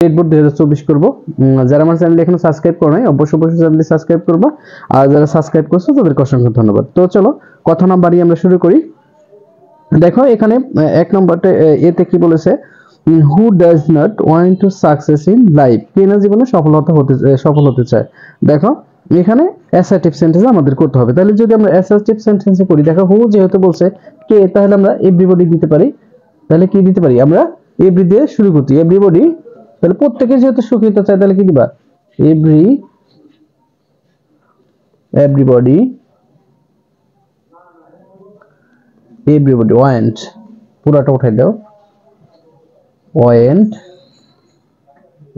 State board 2024 করব। যারা আমার চ্যানেল এখনো সাবস্ক্রাইব করো নাই অবশ্যই চ্যানেলটি সাবস্ক্রাইব করবা, আর যারা সাবস্ক্রাইব করছো তাদেরকে অসংখ্য ধন্যবাদ। তো চলো কথা না বাড়িয়ে আমরা শুরু করি। দেখো এখানে এক নম্বরতে এতে কি বলেছে, who does not want to success in life, কে না জীবনে সফল হতে চায়। দেখো এখানে অ্যাসার্টিভ সেন্টেন্স আমাদের করতে হবে। তাহলে যদি আমরা অ্যাসার্টিভ সেন্টেন্সে করি, দেখো হু যেহেতু বলছে কে, তাহলে আমরা এভরিবডি দিতে পারি। তাহলে কি দিতে পারি আমরা, এভরি দিয়ে শুরু করছি, এভরিবডি। তাহলে প্রত্যেকে যেহেতু সুখী হতে চায় তাহলে কি দিবা, এভরিবডি ওয়ান্ট, পুরাটা উঠাই দাও, ওয়ান্ট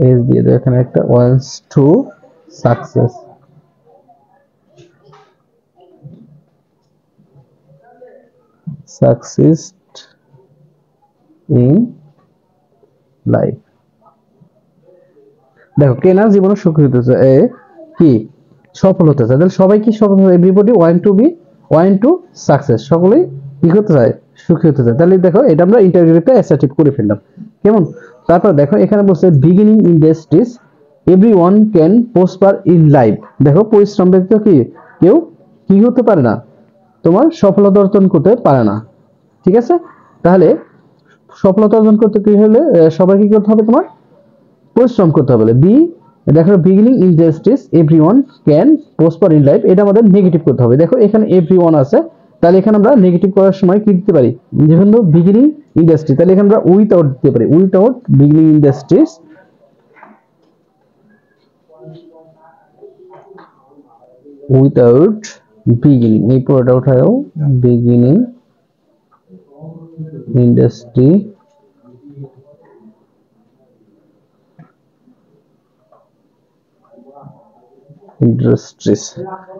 এস দিয়ে দাও এখানে একটা, wants to success, in life. দেখো কে না জীবনে সুখী হতে চায়, কি সফল হতে চায়, তাহলে সবাই কি সফল হবে, এভরিবডি ওয়ান্ট টু সাকসেস, সকলেই কি করতে চায়, সুখী হতে চায়। তাহলে দেখো এটা আমরা ইন্টারভিউতে অ্যাসার্টিভ করে ফেললাম, কেমন। তারপর দেখো এখানে বলছে beginning industries everyone can prosper in life. দেখো পরিশ্রম ব্যতীত কি কেউ কি হতে পারে না, তোমার সফলতা অর্জন করতে পারে না, ঠিক আছে। তাহলে সফলতা অর্জন করতে কি হলে সবাই কি করতে হবে, তোমার পরিশ্রম করতে হবে। দেখো beginning industries everyone can prosper in life, এটা আমাদের নেগেটিভ করতে হবে। দেখো এখানে এভরিওয়ান আছে, তাহলে এখানে আমরা নেগেটিভ করার সময় কি দিতে পারি, যেহেতু বিগিনিং ইন্ডাস্ট্রি, তাহলে এখানে আমরা উইথআউট দিতে পারি, without beginning industries, without beginning, এই পুরোটা উঠাও, বিগিনিং ইন্ডাস্ট্রি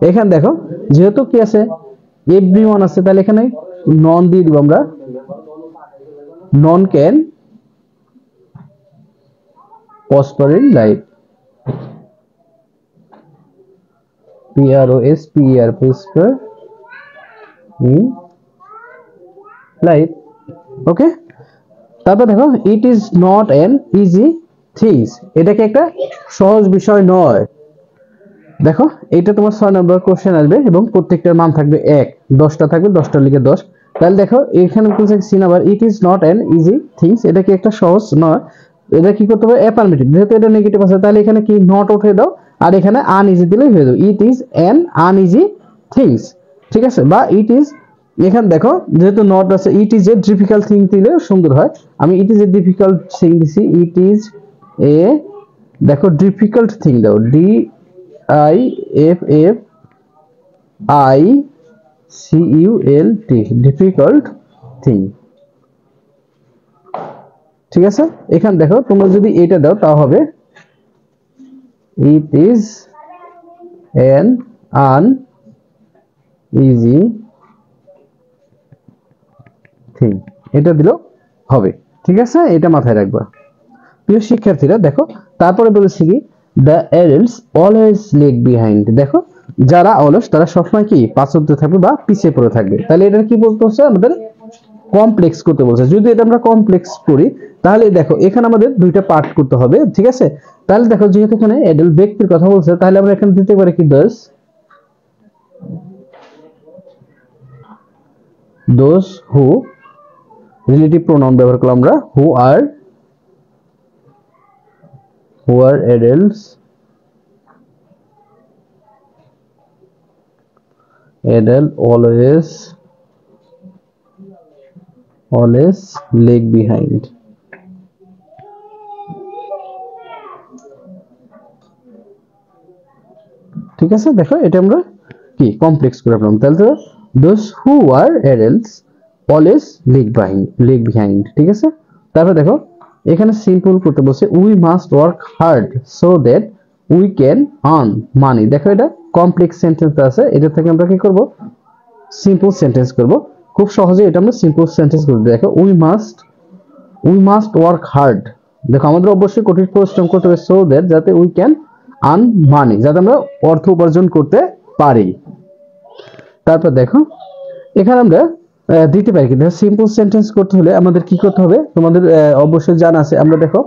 এখানে দেখো যেহেতু কি আছে এভরিওয়ান আছে, তাহলে এখানে নন দিয়ে দিব আমরা, none can prosper in life, PROSPER prosper in life, okay. তারপর দেখো it is not an easy things, এটা কি একটা সহজ বিষয় নয়। দেখো এটা তোমার 6 নম্বর কোশ্চেন আসবে এবং প্রত্যেকটার মান থাকবে 1, 10টা থাকবে, 10টার লিখে 10। তাহলে দেখো এখানে বলছে C number, it is not an easy things, এটা কি একটা সহজ নয়, এটা কি করতে হবে, অ্যাফার্মেটিভ, যেহেতু এটা নেগেটিভ আছে তাহলে এখানে কি নট উঠিয়ে দাও, আর এখানে আনইজি দিলেই হয়ে যাবে, it is an uneasy things, ঠিক আছে। বা ইট ইজ, এখানে দেখো যেহেতু নট আছে, it is a difficult thing দিলে সুন্দর হয়, আমি it is a difficult thing দিছি, ইট ইজ এ, দেখো ডিফিকাল্ট থিং দাও, DIFFICULT, ডিফিকাল্ট থিং, ঠিক আছে। এখানে দেখো তোমরা যদি এটা দাও তাও হবে it is an uneasy thing, এটা দিলেও হবে, ঠিক আছে, এটা মাথায় রাখবা প্রিয় শিক্ষার্থীরা। দেখো তারপরে বলেছি কি, দ্য এডাল্টস অলওয়েজ লেগ বিহাইন্ড, দেখো যারা অলস তারা সবসময় কি পাছতে থাকবে বা পিছিয়ে পড়ে থাকবে। তাহলে এটা কি বলতে হচ্ছে, আমাদের কমপ্লেক্স করতে বলছে। যদি এটা আমরা কমপ্লেক্স করি তাহলে দেখো এখানে আমাদের দুইটা পার্ট করতে হবে, ঠিক আছে। তাহলে দেখো যেহেতু এখানে অ্যাডাল্ট ব্যক্তির কথা বলছে, তাহলে আমরা এখানে দিতে পারি কি, দোজ হু, রিলেটিভ প্রোনাউন ব্যবহার করলাম আমরা, হু আর adults always lag behind, ঠিক আছে। দেখো এটা আমরা কি কমপ্লেক্স করে ফেললাম, তাহলে তো those who are adults always lag behind, ঠিক আছে। তারপর দেখো এখানে সিম্পল করতে বলছে, we must work hard so that we can earn money. দেখো এটা কমপ্লেক্স সেন্টেন্স আছে, এটা থেকে আমরা কি করব, সিম্পল সেন্টেন্স করব, খুব সহজে এটা আমরা সিম্পল সেন্টেন্স করব। দেখো উই মাস্ট ওয়ার্ক হার্ড, দেখো আমাদের অবশ্যই কঠিন পরিশ্রম করতে হবে, সো দ্যাট, যাতে উই ক্যান আর্ন মানি, যাতে আমরা অর্থ উপার্জন করতে পারি। তারপর দেখো এখানে আমরা দিতে পারি, কিন্তু সিম্পল সেন্টেন্স করতে হলে আমাদের কি করতে হবে, তোমাদের অবশ্যই জানা আছে। আমরা দেখো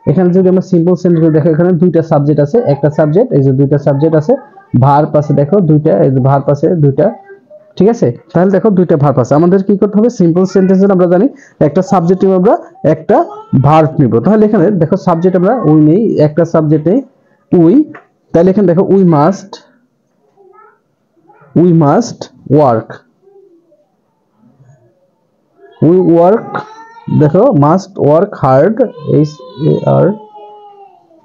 এখানে যদি আমরা সিম্পল সেন্টেন্স দেখো, এখানে দুইটা সাবজেক্ট আছে, একটা সাবজেক্ট, এই যে দুইটা সাবজেক্ট আছে, ভার্ব আছে দেখো দুইটা, এই যে ভার্ব আছে দুইটা, ঠিক আছে। তাহলে দেখো দুইটা ভার্ব আছে, আমাদের কি করতে হবে, সিম্পল সেন্টেন্সে আমরা জানি একটা সাবজেক্ট নিব আমরা, একটা ভার্ব নিব। তাহলে এখানে দেখো সাবজেক্ট আমরা উই নেই, একটা সাবজেক্টে উই, তাহলে এখানে দেখো we must work, we work, দেখো must work hard, H A R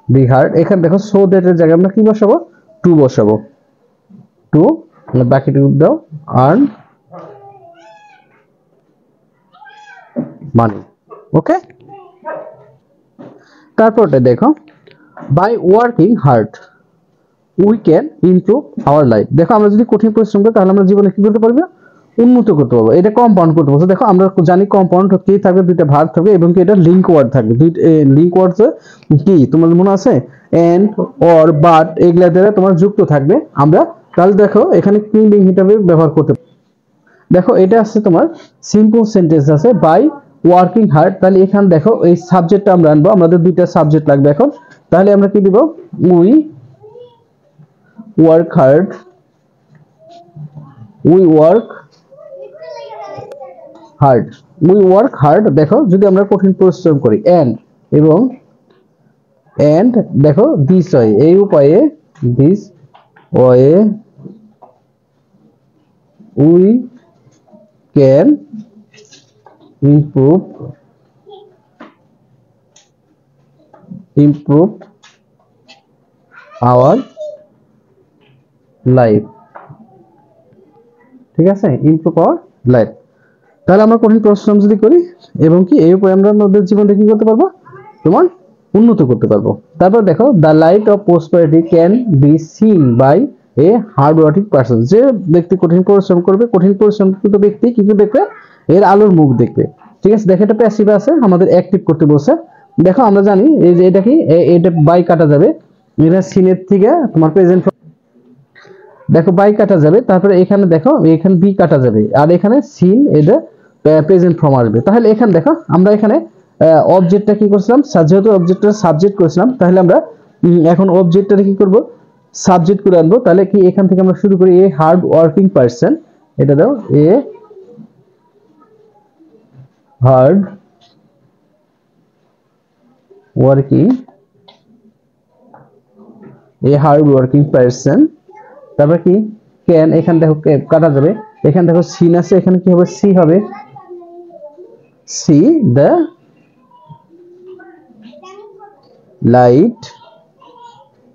D hard. এখানে দেখো সো দ্যাট এর জায়গায় আমরা কি বসাবো, টু বসাবো, টু বাকিটুকু দাও আর্ন মানি, ওকে। তারপরটা দেখো by working hard we can improve our life. দেখো আমরা যদি কঠিন পরিশ্রম করি তাহলে আমরা জীবনে কি করতে পারবো, উন্নত করতে পারবো। এটা কম্পাউন্ড করতে পারবো। দেখো আমরা জানি কম্পাউন্ড কি থাকবে, দুইটা ভার্ব থাকবে এবং কি এটা লিংক ওয়ার্ড থাকবে। দুই লিংক ওয়ার্ড কি তোমাদের মনে আছে, এন্ড অর বাট এগুলা দ্বারা তোমার যুক্ত থাকবে। আমরা তাহলে দেখো এখানে কি লিংক হিসাবে ব্যবহার করতে, দেখো এটা আছে তোমার সিম্পল সেন্টেন্স আছে বাই ওয়ার্কিং হার্ড, তাহলে এখানে দেখো এই সাবজেক্টটা আমরা আনবো, আমাদের দুইটা সাবজেক্ট লাগবে এখন। তাহলে আমরা কি দিব, we work hard, we work hard, we work hard. দেখো যদি আমরা কঠিন পরিশ্রম করি, এন্ড এবং এন্ড দেখো দিস হয়, এই উপায়ে this way we can improve our life, ঠিক আছে, improve our life। তাহলে আমরা কঠিন পরিশ্রম যদি করি এবং কি এই উপায়ে আমরা আমাদের জীবনটা কি করতে পারবো, তোমার উন্নত করতে পারবো। তারপর দেখো the light of prosperity can be seen by a hard working person, যে ব্যক্তি কঠিন পরিশ্রম করবে, কঠিন পরিশ্রমকৃত ব্যক্তি কি কি দেখবে, এর আলোর মুখ দেখবে, ঠিক আছে। দেখো এটা প্যাসিভ আছে, আমাদের অ্যাক্টিভ করতে বলছে। দেখো আমরা জানি এই যে এটা কি, এটা বাই কাটা যাবে, এটা সিনের থেকে তোমার প্রেজেন্ট, দেখো বাই কাটা যাবে, তারপরে এখানে দেখো এখানে বি কাটা যাবে, আর এখানে সিন এটা প্রেজেন্ট ফর্ম আসবে। তাহলে এখানে দেখো আমরা এখানে অবজেক্টটা কি করছিলাম, যেহেতু অবজেক্টটা সাবজেক্ট করেছিলাম, তাহলে আমরা এখন অবজেক্টটা কি করব, সাবজেক্ট করে আনবো। তাহলে কি এখান থেকে আমরা শুরু করি, এ হার্ড ওয়ার্কিং পারসন, এটা দাও এ হার্ড ওয়ার্কিং, এ হার্ড ওয়ার্কিং পারসন। তারপর কি ক্যান, এখানে দেখো কাটা যাবে, এখানে দেখো সিন আছে, এখানে কি হবে, সি হবে, C the light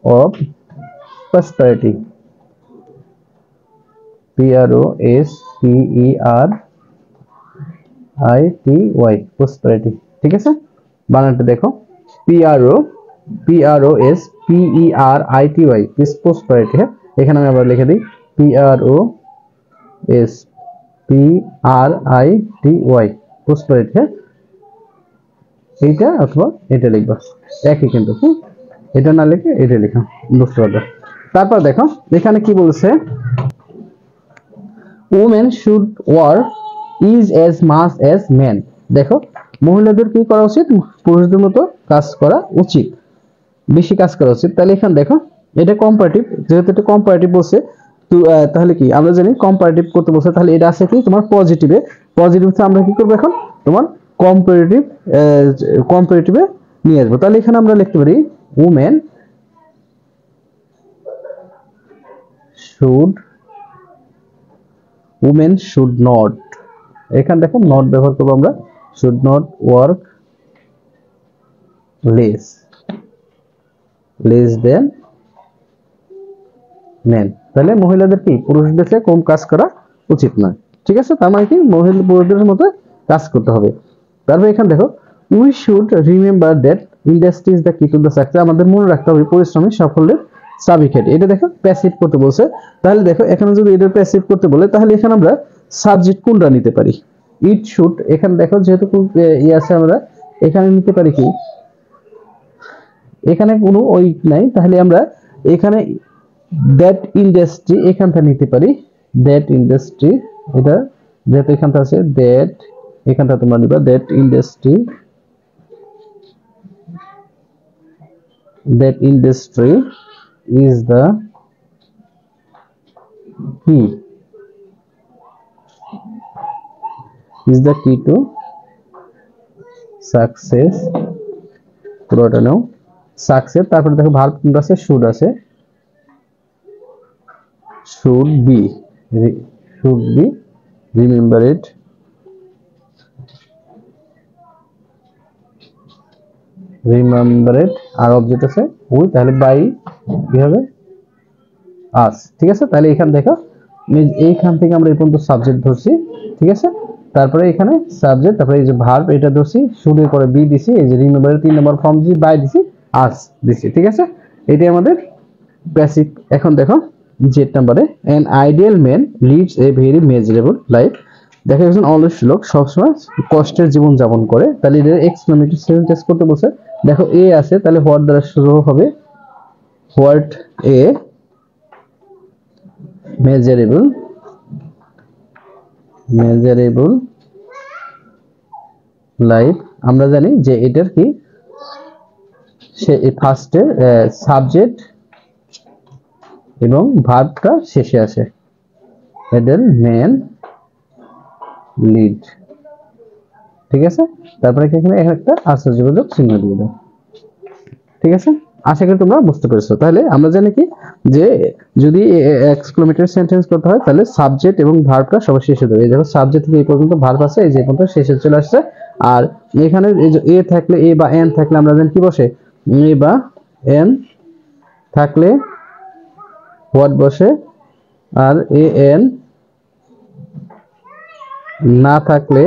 of prosperity, PROSPERITY, prosperity, ঠিক আছে। বানানটা দেখো PROSPERITY, প্রসপারিটি। হ্যাঁ, এখানে আমি আবার লিখে দিই PROSPERITY, প্রসপারিটি। হ্যাঁ, এইটা অথবা এটা লিখবা, একই কিন্তু। এটা না লিখে এটা লিখা, বুঝতে পারবে। তারপর দেখো এখানে কি বলছে, women should work is as much as men। দেখো মহিলাদের কি করা উচিত, পুরুষদের মতো কাজ করা উচিত, বেশি কাজ করা উচিত। তাহলে এখানে দেখো এটা কম্পারেটিভ, যেহেতু এটা কম্পারেটিভ বলছে, তো তাহলে কি আমরা জানি কম্পারেটিভ করতে বলছে, তাহলে এটা আছে কি তোমার পজিটিভে, পজিটিভে আমরা কি করব এখন, তোমার কম্পারেটিভে নিয়ে আসবো। তাহলে এখানে আমরা লিখতে পারি women should not, এখানে দেখো নট ব্যবহার করবো আমরা, should not work less than men। তাহলে মহিলাদের কি পুরুষদের চেয়ে কম কাজ করা উচিত নয়, ঠিক আছে। তার মানে কি মহিলা পুরুষদের মতো কাজ করতে হবে। তারপর এখানে দেখো we should remember that industry is the key to the success, আমাদের মনে রাখতে হবে পরিশ্রমী সাফল্যের চাবিকাঠি। এটা দেখো প্যাসিভ করতে বলছে, তাহলে দেখো এখানে যদি এটা প্যাসিভ করতে বলে, তাহলে এখানে আমরা সাবজেক্ট কোনটা নিতে পারি, ইট শুড। এখানে দেখো যেহেতু আছে, আমরা এখানে নিতে পারি কি, এখানে কোনো ওই নাই, তাহলে আমরা এখানে দ্যাট ইন্ডাস্ট্রি এখানটা নিতে পারি, দ্যাট ইন্ডাস্ট্রি, এটা যেহেতু এখানটা আছে দ্যাট, এখানটা তোমরা নিবা that industry that industry is the key to success পুরোটা নাও সাকসেস তারপরে দেখো ভার্ব কোনটা আছে শুড আছে should be remember it আর অবজেক্ট আছে উই তাহলে বাই কি হবে আস ঠিক আছে তাহলে এখানে দেখো এইখান থেকে আমরা এই পর্যন্ত সাবজেক্ট ধরছি ঠিক আছে তারপরে এখানে সাবজেক্ট তারপরে এই যে ভার্ব এটা ধরছি শুড এর পরে বি দিছি এই যে রিমেম্বার 3 নম্বর ফর্ম দিছি বাই দিছি আস দিছি ঠিক আছে এটাই আমাদের বেসিক এখন দেখো জেড নম্বরে an ideal man leads a very miserable life দেখা একজন অলস লোক সবসময় কষ্টের জীবন যাপন করে তাহলে এর এক্সক্লেমেটরি সেন্টেন্স করতে বলছে দেখো এ আছে তাহলে হোয়াট দ্বারা শুরু হবে হোয়াট এ miserable লাইফ আমরা জানি যে এটার কি সে ফার্স্টে সাবজেক্ট এবং ভার্বটা শেষে আসে এডেল ম্যান লিড ঠিক আছে তারপরে এখানে একটা আশ্চর্যবোধক চিহ্ন দিয়ে দাও ঠিক আছে আশা করি তোমরা বুঝতে পেরেছো তাহলে আমরা জানি কি যে যদি এক্সক্লেমেটরি সেন্টেন্স করতে হয় তাহলে সাবজেক্ট এবং ভার্বটা সবার শেষে দেবে এই দেখো সাবজেক্ট থেকে এই পর্যন্ত ভার্ব আছে এই যে পর্যন্ত শেষে চলে আসছে আর এখানে এই যে এ থাকলে এ বা এন থাকলে আমরা জানি কি বসে এ বা এন থাকলে হোয়াট বসে আর এ এন না থাকলে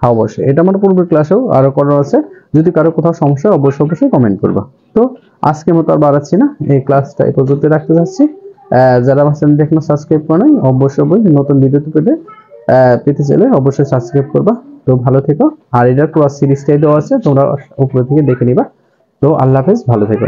হাউ বসে এটা আমার পূর্বের ক্লাসেও আরো করানো আছে যদি কারো কোথাও সমস্যা অবশ্যই কমেন্ট করবা তো আজকের মতো আর বাড়াচ্ছি না এই ক্লাসটা এই পর্যন্ত রাখতে যাচ্ছি যারা আমার চ্যানেলটি এখনো সাবস্ক্রাইব করে নাই অবশ্যই নতুন ভিডিও পেতে চাইলে অবশ্যই সাবস্ক্রাইব করবা তো ভালো থেকো আর এটার পুরো সিরিজটাই দেওয়া আছে তোমরা উপরে থেকে দেখে নিবা তো আল্লাহ হাফেজ ভালো থেকো